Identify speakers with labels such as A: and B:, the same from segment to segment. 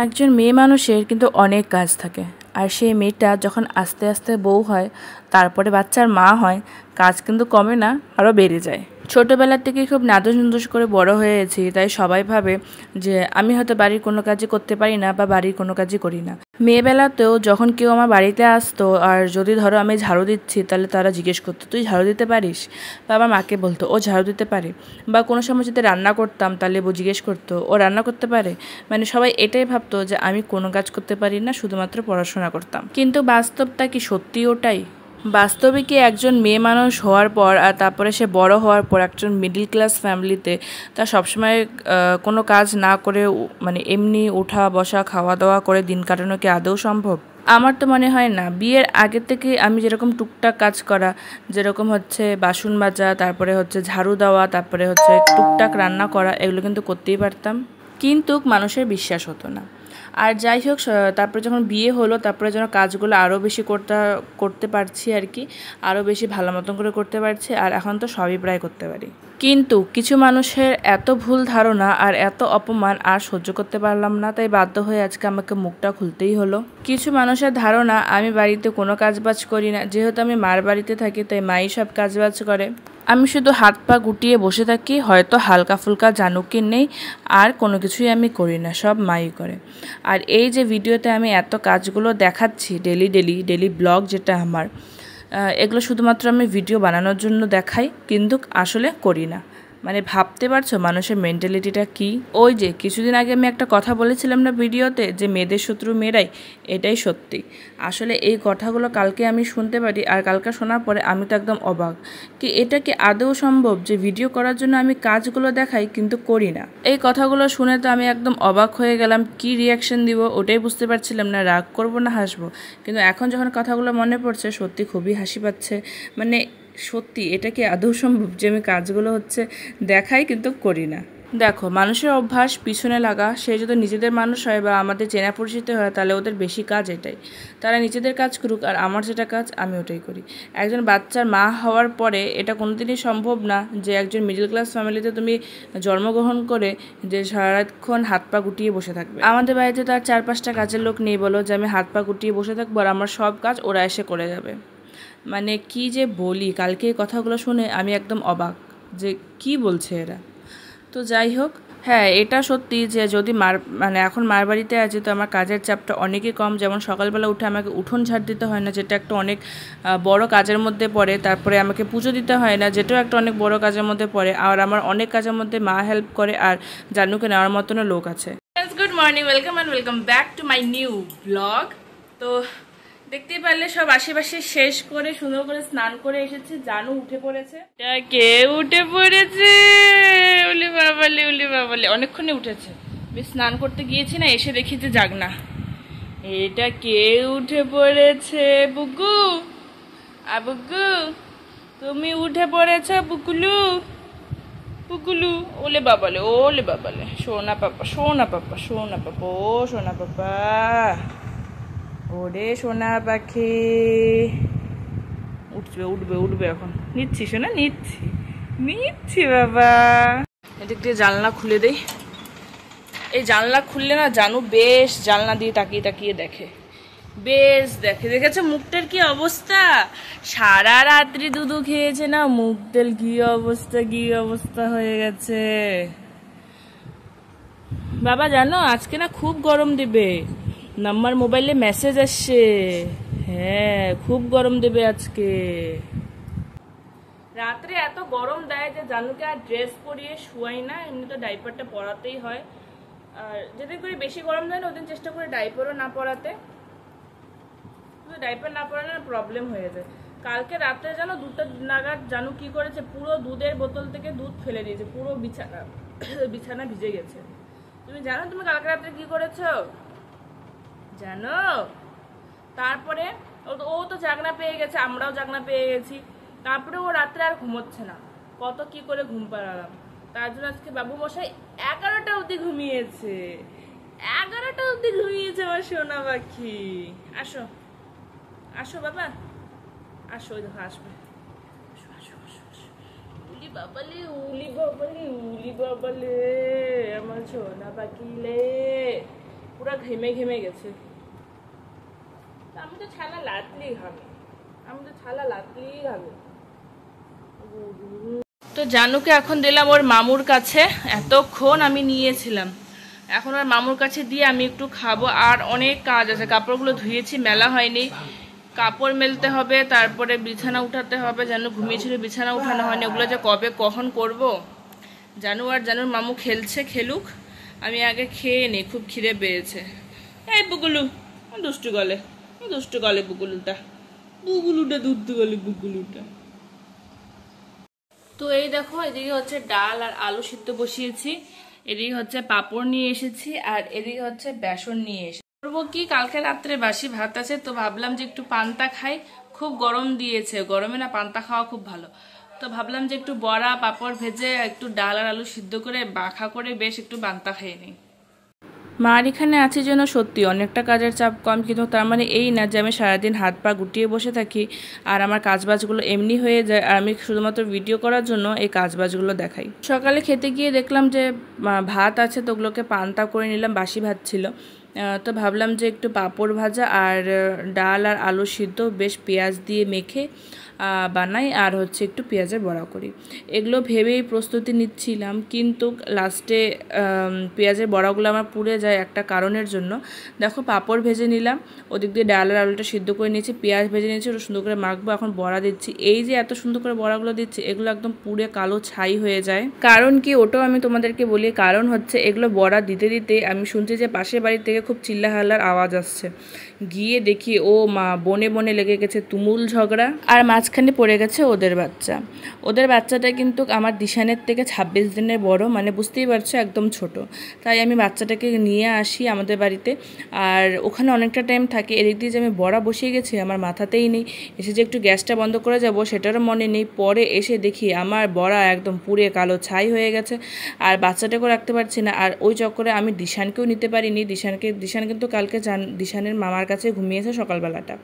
A: একজন মেয়ে মানুষের কিন্তু অনেক কাজ থাকে, আর সেই মেয়েটা যখন আস্তে আস্তে বউ হয়, তারপরে বাচ্চার মা হয়, কাজ কিন্তু কমে না, আরও বেড়ে যায়। ছোটোবেলার থেকে খুব নাদুস নুদুস করে বড় হয়েছি, তাই সবাই ভাবে যে আমি হয়তো বাড়ির কোনো কাজই করতে পারি না বা বাড়ির কোনো কাজই করি না। মেয়েবেলাতেও যখন কেউ আমার বাড়িতে আসতো আর যদি ধরো আমি ঝাড়ু দিচ্ছি, তাহলে তারা জিজ্ঞেস করতো তুই ঝাড়ু দিতে পারিস, বা আমার মাকে বলতো ও ঝাড়ু দিতে পারে, বা কোনো সময় যদি রান্না করতাম তাহলে ও জিজ্ঞেস করতো ও রান্না করতে পারে। মানে সবাই এটাই ভাবতো যে আমি কোনো কাজ করতে পারি না, শুধুমাত্র পড়াশোনা করতাম। কিন্তু বাস্তবটা কি সত্যি ওটাই? বাস্তবে কি একজন মেয়ে মানুষ হওয়ার পর আর তারপরে সে বড় হওয়ার পর একজন মিডল ক্লাস ফ্যামিলিতে তার সবসময় কোনো কাজ না করে মানে এমনি ওঠা বসা খাওয়া দাওয়া করে দিন কাটানো কি আদৌ সম্ভব? আমার তো মনে হয় না। বিয়ের আগে থেকে আমি যেরকম টুকটাক কাজ করা, যেরকম হচ্ছে বাসন মাজা, তারপরে হচ্ছে ঝাড়ু দেওয়া, তারপরে হচ্ছে টুকটাক রান্না করা, এগুলো কিন্তু করতেই পারতাম, কিন্তু মানুষের বিশ্বাস হতো না। আর যাই হোক, তারপরে যখন বিয়ে হলো, তারপরে যেন কাজগুলো আরও বেশি করতে পারছি আর কি, আরও বেশি ভালো মতন করে করতে পারছি, আর এখন তো সবই প্রায় করতে পারি। কিন্তু কিছু মানুষের এত ভুল ধারণা আর এত অপমান আর সহ্য করতে পারলাম না, তাই বাধ্য হয়ে আজকে আমাকে মুখটা খুলতেই হলো। কিছু মানুষের ধারণা আমি বাড়িতে কোনো কাজবাজ করি না, যেহেতু আমি মার বাড়িতে থাকি তাই মাই সব কাজবাজ করে, আমি শুধু হাত পা গুটিয়ে বসে থাকি, হয়তো হালকা ফুলকা জানুকি নেই, আর কোনো কিছুই আমি করি না, সব মাই করে। আর এই যে ভিডিওতে আমি এত কাজগুলো দেখাচ্ছি, ডেলি ব্লগ যেটা আমার, এগুলো শুধুমাত্র আমি ভিডিও বানানোর জন্য দেখাই, কিন্তু আসলে করি না। মানে ভাবতে পারছো মানুষের মেন্টালিটিটা কি? ওই যে কিছুদিন আগে আমি একটা কথা বলেছিলাম না ভিডিওতে, যে মেয়েদের শত্রু মেয়েরাই, এটাই সত্যি। আসলে এই কথাগুলো কালকে আমি শুনতে পারি, আর কালকে শোনার পরে আমি তো একদম অবাক, কি এটা কি আদৌ সম্ভব যে ভিডিও করার জন্য আমি কাজগুলো দেখাই কিন্তু করি না? এই কথাগুলো শুনে তো আমি একদম অবাক হয়ে গেলাম, কি রিয়াকশন দিব ওটাই বুঝতে পারছিলাম না, রাগ করবো না হাসবো। কিন্তু এখন যখন কথাগুলো মনে পড়ছে, সত্যি খুবই হাসি পাচ্ছে। মানে সত্যি এটা কি আদৌ সম্ভব যে আমি কাজগুলো হচ্ছে দেখাই কিন্তু করি না? দেখো, মানুষের অভ্যাস পিছনে লাগা, সে যদি নিজেদের মানুষ হয় বা আমাদের চেনা পরিচিত হয়, তাহলে ওদের বেশি কাজ এটাই, তারা নিজেদের কাজ করুক, আর আমার যেটা কাজ আমি ওটাই করি। একজন বাচ্চার মা হওয়ার পরে এটা কোনোদিনই সম্ভব না যে একজন মিডল ক্লাস ফ্যামিলিতে তুমি জন্মগ্রহণ করে যে সারাক্ষণ হাত পা গুটিয়ে বসে থাকবে। আমাদের বাড়িতে তো আর 4-5টা কাজের লোক নেই বলো, যে আমি হাত পা গুটিয়ে বসে থাকবো আর আমার সব কাজ ওরা এসে করে যাবে। মানে কি যে বলি, কালকে এই কথাগুলো শুনে আমি একদম অবাক যে কি বলছে এরা। তো যাই হোক, হ্যাঁ এটা সত্যি যে যদি মানে এখন মার বাড়িতে আছি, তো আমার কাজের চাপটা অনেকই কম। যেমন সকালবেলা উঠে আমাকে উঠোন ঝাড় দিতে হয় না, যেটা একটা অনেক বড় কাজের মধ্যে পড়ে, তারপরে আমাকে পুজো দিতে হয় না, যেটাও একটা অনেক বড় কাজের মধ্যে পড়ে, আর আমার অনেক কাজের মধ্যে মা হেল্প করে, আর জানুকে নেওয়ার মতনও লোক আছে। Good morning, welcome back to my new blog. তো দেখতেই পারলে সব আশেপাশে শেষ করে সুন্দর করে স্নান করে এসেছে, জানু উঠে পড়েছে। কে উঠে পড়েছে? উলি বাবালে অনেকক্ষণে উঠেছে। স্নান করতে গিয়েছি না, এসে দেখি যে জাগনা। এটা কে উঠে পড়েছে? বুকু, আবুকু তুমি উঠে পড়েছ? বুকুলু পুকুলু, ওলে বাবালে সোনা পাপা ও সোনা পাপা, ওরে সোনা পাখি। উঠবে এখন। নিচ্ছি সোনা, নিচ্ছি বাবা। এদিক দিয়ে জানলা খুলে দেই। এই জানলা খুললে না জানু বেশ জানলা দিয়ে তাকিয়ে দেখে, বেশ দেখেছে মুখটার কি অবস্থা। সারা রাত্রি দুধু খেয়েছে না, মুখটার কি অবস্থা হয়ে গেছে বাবা। জানো আজকে না খুব গরম দেবে, নাম্বার মোবাইলে মেসেজ আসছে। হ্যাঁ খুব গরম দেবে আজকে রাত্রে। এত গরম দেয় যে জানুকে আর ড্রেস পরিয়ে শুয়াই না, এমনি তো ডাইপারটা পরাতেই হয়। আর যেদিন করে বেশি গরম দেয় না, ওদিন চেষ্টা করে ডাইপারও না পরাতে। ডাইপার না পরালে প্রবলেম হয়ে যায়। কালকে রাত্রে জানো 2টা নাগাদ জানু কি করেছে, পুরো দুধের বোতল থেকে দুধ ফেলে দিয়েছে, পুরো বিছানা ভিজে গেছে। তুমি জানো তুমি কালকে রাত্রে কি করেছো? জানো? তারপরে ও তো জাগনা পেয়ে গেছে, আমরাও জাগনা পেয়ে গেছি। তারপরে ও রাত্রে আর ঘুমোচ্ছে না, কত কি করে ঘুম পাড়ালাম। তার জন্য আজকে বাবু মশাই 11টা অবধি ঘুমিয়েছে। 11টা অবধি ঘুমিয়েছে আমার সোনা পাখি। আসো বাবা, আসো, দেখো আসবে। উলি বাবালে আমার সোনা পাখিলে। পুরো ঘেমে ঘেমে গেছে। আমি তো ছালা লাতলেই ঘামে, তো জানুকে এখন দিলাম ওর মামুর কাছে। এতক্ষণ আমি নিয়েছিলাম, এখন ওর মামুর কাছে দিয়ে আমি একটু খাবো। আর অনেক কাজ আছে, কাপড়গুলো ধুয়েছি, মেলা হয়নি, কাপড় মেলতে হবে, তারপরে বিছানা উঠাতে হবে। জানু ঘুমিয়েছিল, বিছানা উঠানো হয়নি, ওগুলো যে কবে কখন করব। জানু আর জানুর মামু খেলছে, খেলুক, আমি আগে খেয়ে নিই, খুব খিদে পেয়েছে। এই বুগুলু দুষ্টু গলে, বুগুলুটা দুধ গলে বুগুলুটা। তো এই দেখো, এদিকে হচ্ছে ডাল আর আলু সিদ্ধ বসিয়েছি, এদিকে হচ্ছে পাঁপড় নিয়ে এসেছি, আর এদিকে হচ্ছে বেসন নিয়ে এসেছি। করবো কি, কালকে রাত্রে বাসি ভাত আছে, তো ভাবলাম যে একটু পান্তা খাই, খুব গরম দিয়েছে, গরমে না পান্তা খাওয়া খুব ভালো। তো ভাবলাম যে একটু বড়া পাঁপড় ভেজে একটু ডাল আর আলু সিদ্ধ করে মাখা করে বেশ একটু পান্তা খেয়ে নিই। মার এখানে আছে যেন সত্যি অনেকটা কাজের চাপ কম, কিন্তু তার মানে এই না যে আমি সারাদিন হাত পা গুটিয়ে বসে থাকি আর আমার কাজবাজগুলো এমনি হয়ে যায়, আর আমি শুধুমাত্র ভিডিও করার জন্য এই কাজবাজগুলো দেখাই। সকালে খেতে গিয়ে দেখলাম যে ভাত আছে, তো ওগুলোকে পান্তা করে নিলাম, বাসি ভাত ছিল। তো ভাবলাম যে একটু পাঁপড় ভাজা আর ডাল আর আলু সিদ্ধ বেশ পেঁয়াজ দিয়ে মেখে বানাই, আর হচ্ছে একটু পেঁয়াজের বড়া করি। এগুলো ভেবেই প্রস্তুতি নিচ্ছিলাম, কিন্তু লাস্টে পেঁয়াজের বড়াগুলো আমার পুড়ে যায় একটা কারণের জন্য। দেখো, পাঁপড় ভেজে নিলাম, ওদিক দিয়ে ডাল আর আলুটা সিদ্ধ করে নিয়েছি, পেঁয়াজ ভেজে নিয়েছি, ওটা সুন্দর করে মাখবো, এখন বড়া দিচ্ছি। এই যে এত সুন্দর করে বড়াগুলো দিচ্ছি, এগুলো একদম পুড়ে কালো ছাই হয়ে যায়। কারণ কি, ওটাও আমি তোমাদেরকে বলি, কারণ হচ্ছে এগুলো বড়া দিতে দিতে আমি শুনছি যে পাশের বাড়ি থেকে খুব চিল্লাহাল্লার আওয়াজ আসছে। গিয়ে দেখি ও মা, বনে বনে লেগে গেছে তুমুল ঝগড়া, আর মাঝখানে পড়ে গেছে ওদের বাচ্চা। ওদের বাচ্চাটা কিন্তু আমার দিশানের থেকে 26 দিনের বড়, মানে বুঝতেই পারছো একদম ছোট। তাই আমি বাচ্চাটাকে নিয়ে আসি আমাদের বাড়িতে, আর ওখানে অনেকটা টাইম থাকে। এদিক দিয়ে যে আমি বড়া বসিয়ে গেছি আমার মাথাতেই নেই, এসে যে একটু গ্যাসটা বন্ধ করে যাব সেটারও মনে নেই। পরে এসে দেখি আমার বড়া একদম পুড়ে কালো ছাই হয়ে গেছে, আর বাচ্চাটাকেও রাখতে পারছি না। আর ওই চক্করে আমি দিশানকেও নিতে পারিনি। দিশান কিন্তু কালকে দিশানের মামার কাছে ঘুমিয়েছে সকালবেলাটা।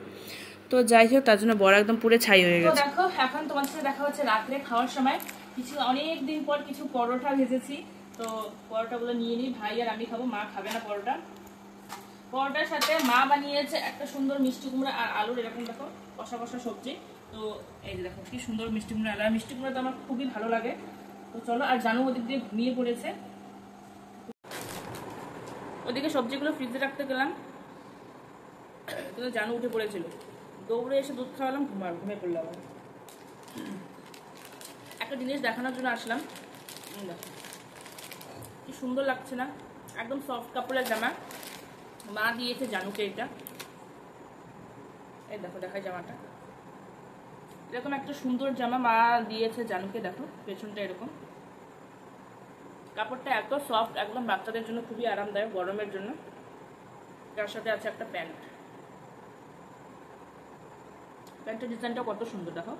A: তো যাই হোক, তার জন্য বড় একদম পুরো ছাই হয়ে গেছে। দেখো, এখন তোমার সাথে দেখা হচ্ছে রাত্রে খাওয়ার সময়। অনেক দিন পর কিছু পরোটা ভেজেছি, তো পরোটাগুলো নিয়ে নিই, ভাই আর আমি খাবো, মা খাবে না পরোটা। পরোটার সাথে মা বানিয়েছে একটা সুন্দর মিষ্টি কুমড়া আর আলুর এরকম দেখো কষা কষা সবজি। তো এই যে দেখো কি সুন্দর মিষ্টি কুমড়া আলু, মিষ্টি কুমড়া তো আমার খুবই ভালো লাগে। তো চলো, আর জানু ওদিক দিয়ে ঘুমিয়ে পড়েছে, ওদিকে সবজিগুলো ফ্রিজে রাখতে গেলাম, কিন্তু জানু উঠে পড়েছিল, দৌড়ে এসে দুধ খাওয়ালাম, ঘুমিয়ে পড়লাম। একটা জিনিস দেখানোর জন্য আসলাম, দেখো কি সুন্দর লাগছে না, একদম সফট কাপড়ের জামা, মা দিয়েছে জানুকে এটা। এই দেখো, দেখায় জামাটা, এরকম একটা সুন্দর জামা মা দিয়েছে জানুকে। দেখো পেছনটা এরকম, কাপড়টা এত সফট, একদম বাচ্চাদের জন্য খুবই আরামদায়ক গরমের জন্য। তার সাথে আছে একটা প্যান্ট, প্যান্টের ডিজাইনটা কত সুন্দর, দেখো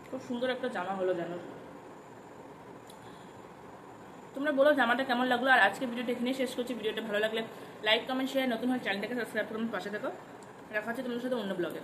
A: খুব সুন্দর একটা জামা হলো জানো। তোমরা বলো জামাটা কেমন লাগলো। আর আজকে ভিডিওটা এখানেই শেষ করছি। ভিডিওটা ভালো লাগলে লাইক কমেন্ট শেয়ার, নতুন হয়ে চ্যানেলটাকে সাবস্ক্রাইব করে পাশে থাকো। রাখা হচ্ছে তোমাদের সাথে অন্য ব্লগে।